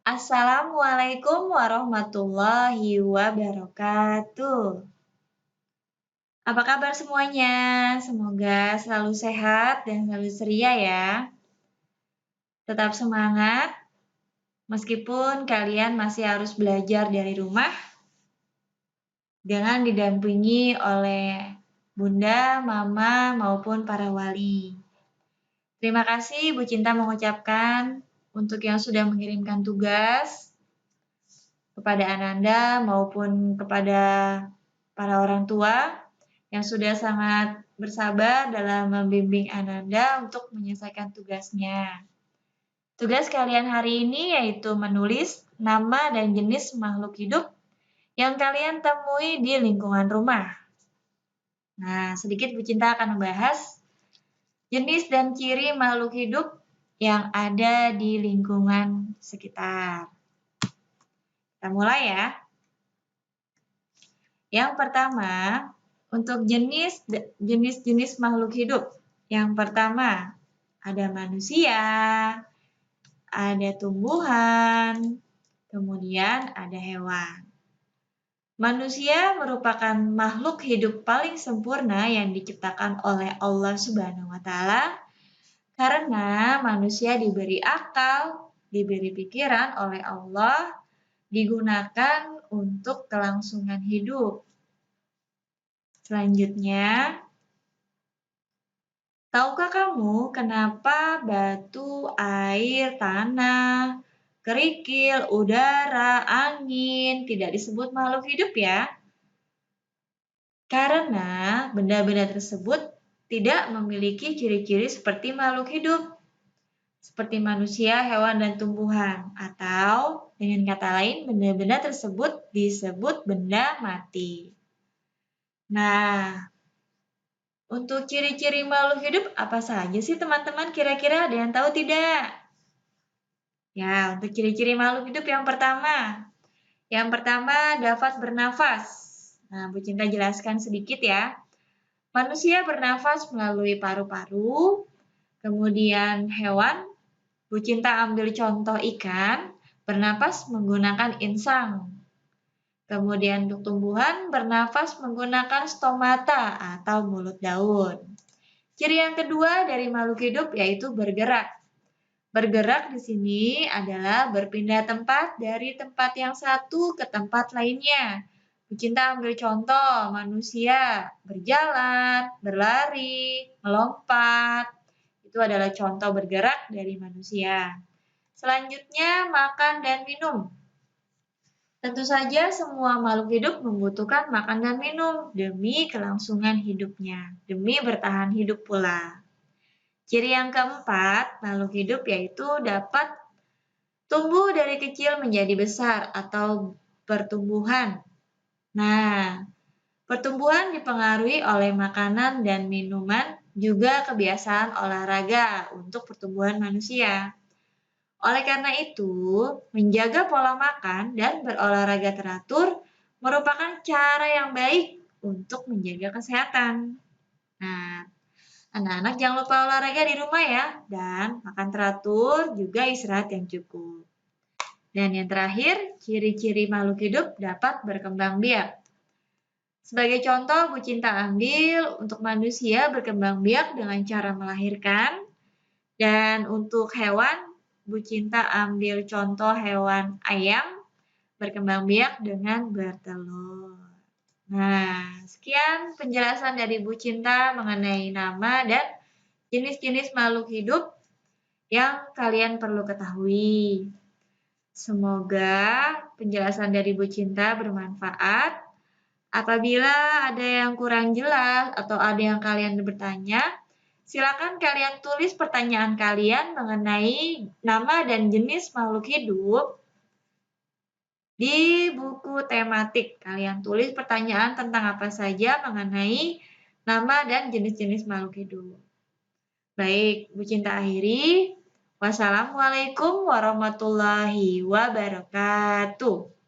Assalamualaikum warahmatullahi wabarakatuh. Apa kabar semuanya? Semoga selalu sehat dan selalu ceria ya. Tetap semangat, meskipun kalian masih harus belajar dari rumah dengan didampingi oleh Bunda, Mama, maupun para wali. Terima kasih Bu Cinta mengucapkan untuk yang sudah mengirimkan tugas kepada Ananda maupun kepada para orang tua yang sudah sangat bersabar dalam membimbing Ananda untuk menyelesaikan tugasnya. Tugas kalian hari ini yaitu menulis nama dan jenis makhluk hidup yang kalian temui di lingkungan rumah. Nah, sedikit Bu Cinta akan membahas jenis dan ciri makhluk hidup yang ada di lingkungan sekitar. Kita mulai ya. Yang pertama, untuk jenis makhluk hidup. Yang pertama, ada manusia, ada tumbuhan, kemudian ada hewan. Manusia merupakan makhluk hidup paling sempurna yang diciptakan oleh Allah Subhanahu wa Ta'ala karena manusia diberi akal, diberi pikiran oleh Allah, digunakan untuk kelangsungan hidup. Selanjutnya, tahukah kamu kenapa batu, air, tanah, kerikil, udara, angin tidak disebut makhluk hidup ya? Karena benda-benda tersebut tidak memiliki ciri-ciri seperti makhluk hidup, seperti manusia, hewan, dan tumbuhan. Atau dengan kata lain, benda-benda tersebut disebut benda mati. Nah, untuk ciri-ciri makhluk hidup apa saja sih teman-teman? Kira-kira ada yang tahu tidak? Ya, untuk ciri-ciri makhluk hidup yang pertama. Yang pertama dapat bernafas. Nah, Bu Cinta jelaskan sedikit ya. Manusia bernafas melalui paru-paru. Kemudian hewan, Bu Cinta ambil contoh ikan, bernafas menggunakan insang. Kemudian untuk tumbuhan, bernafas menggunakan stomata atau mulut daun. Ciri yang kedua dari makhluk hidup yaitu bergerak. Bergerak di sini adalah berpindah tempat dari tempat yang satu ke tempat lainnya. Bu Cinta ambil contoh manusia berjalan, berlari, melompat. Itu adalah contoh bergerak dari manusia. Selanjutnya makan dan minum. Tentu saja semua makhluk hidup membutuhkan makan dan minum demi kelangsungan hidupnya, demi bertahan hidup pula. Ciri yang keempat, makhluk hidup yaitu dapat tumbuh dari kecil menjadi besar atau pertumbuhan. Nah, pertumbuhan dipengaruhi oleh makanan dan minuman, juga kebiasaan olahraga untuk pertumbuhan manusia. Oleh karena itu, menjaga pola makan dan berolahraga teratur merupakan cara yang baik untuk menjaga kesehatan. Nah, anak-anak jangan lupa olahraga di rumah ya, dan makan teratur juga istirahat yang cukup. Dan yang terakhir, ciri-ciri makhluk hidup dapat berkembang biak. Sebagai contoh, Bu Cinta ambil untuk manusia berkembang biak dengan cara melahirkan, dan untuk hewan, Bu Cinta ambil contoh hewan ayam berkembang biak dengan bertelur. Nah, sekian penjelasan dari Bu Cinta mengenai nama dan jenis-jenis makhluk hidup yang kalian perlu ketahui. Semoga penjelasan dari Bu Cinta bermanfaat. Apabila ada yang kurang jelas atau ada yang kalian bertanya, silakan kalian tulis pertanyaan kalian mengenai nama dan jenis makhluk hidup di buku tematik. Kalian tulis pertanyaan tentang apa saja mengenai nama dan jenis-jenis makhluk hidup. Baik, Bu Cinta akhiri. Wassalamualaikum warahmatullahi wabarakatuh.